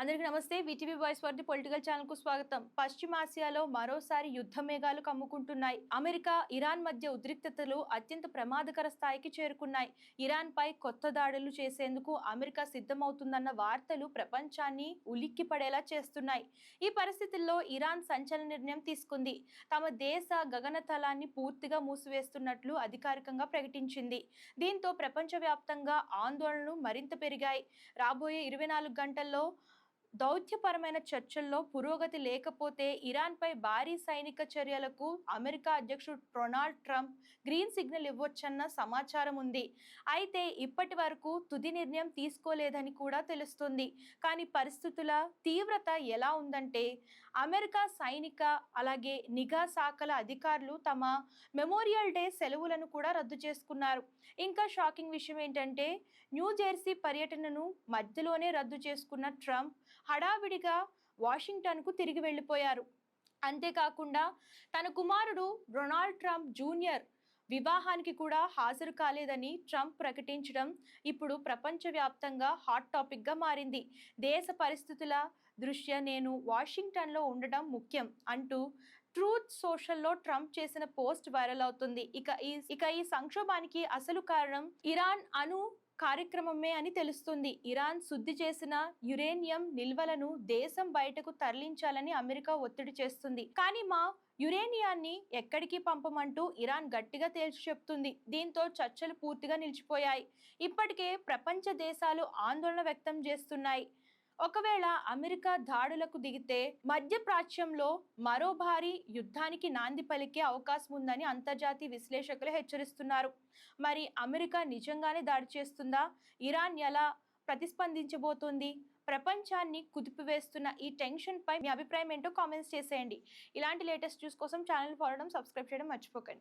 అందరికీ నమస్తే. VTV voice వారి పొలిటికల్ ఛానల్ కు స్వాగతం. పశ్చిమాసియాలో మరోసారి యుద్ధ మేఘాలు కమ్ముకుంటున్నాయి. అమెరికా, ఇరాన్ మధ్య ఉద్రిక్తతలు అత్యంత ప్రమాదకర స్థాయికి చేరుకున్నాయి. ఇరాన్ పై కొత్త దాడులు చేసేందుకు అమెరికా సిద్ధమవుతుందన్న వార్తలు ప్రపంచాన్ని ఉలిక్కిపడేలా చేస్తున్నాయి. ఈ పరిస్థితుల్లో ఇరాన్ సంచలన నిర్ణయం తీసుకుంది. తమ దేశ గగనతలాన్ని పూర్తిగా మూసివేస్తున్నట్లు అధికారికంగా ప్రకటించింది. దీంతో ప్రపంచవ్యాప్తంగా ఆందోళనలు మరింత పెరిగాయి. రాబోయే 24 గంటల్లో దౌత్యపరమైన చర్చల్లో పురోగతి లేకపోతే ఇరాన్పై భారీ సైనిక చర్యలకు అమెరికా అధ్యక్షుడు డొనాల్డ్ ట్రంప్ గ్రీన్ సిగ్నల్ ఇవ్వొచ్చన్న సమాచారం ఉంది. అయితే ఇప్పటి వరకు తుది నిర్ణయం తీసుకోలేదని కూడా తెలుస్తుంది. కానీ పరిస్థితుల తీవ్రత ఎలా ఉందంటే అమెరికా సైనిక అలాగే నిఘా శాఖల అధికారులు తమ మెమోరియల్ డే సెలవులను కూడా రద్దు చేసుకున్నారు. ఇంకా షాకింగ్ విషయం ఏంటంటే న్యూజెర్సీ పర్యటనను మధ్యలోనే రద్దు చేసుకున్న ట్రంప్ హడావిడిగా వాషింగ్టన్కు తిరిగి వెళ్ళిపోయారు. అంతేకాకుండా తన కుమారుడు డొనాల్డ్ ట్రంప్ జూనియర్ వివాహానికి కూడా హాజరు కాలేదని ట్రంప్ ప్రకటించడం ఇప్పుడు ప్రపంచవ్యాప్తంగా హాట్ టాపిక్గా మారింది. దేశ పరిస్థితుల దృష్ట్యా నేను వాషింగ్టన్లో ఉండడం ముఖ్యం అంటూ ట్రూత్ సోషల్లో ట్రంప్ చేసిన పోస్ట్ వైరల్ అవుతుంది. ఇక ఈ సంక్షోభానికి అసలు కారణం ఇరాన్ అణు కార్యక్రమమే అని తెలుస్తుంది. ఇరాన్ శుద్ధి చేసిన యురేనియం నిల్వలను దేశం బయటకు తరలించాలని అమెరికా ఒత్తిడి చేస్తుంది. కానీ మా యురేనియాన్ని ఎక్కడికి పంపమంటూ ఇరాన్ గట్టిగా తేల్చి చెప్తుంది. దీంతో చర్చలు పూర్తిగా నిలిచిపోయాయి. ఇప్పటికే ప్రపంచ దేశాలు ఆందోళన వ్యక్తం చేస్తున్నాయి. ఒకవేళ అమెరికా దాడులకు దిగితే మధ్యప్రాచ్యంలో మరో భారీ యుద్ధానికి నాంది పలికే అవకాశం ఉందని అంతర్జాతీయ విశ్లేషకులు హెచ్చరిస్తున్నారు. మరి అమెరికా నిజంగానే దాడి చేస్తుందా? ఇరాన్ ఎలా ప్రతిస్పందించబోతోంది? ప్రపంచాన్ని కుదిపివేస్తున్న ఈ టెన్షన్ పై మీ అభిప్రాయం ఏంటో కామెంట్స్ చేసేయండి. ఇలాంటి లేటెస్ట్ న్యూస్ కోసం ఛానల్ ఫాలో చేయడం, సబ్స్క్రైబ్ చేయడం మర్చిపోకండి.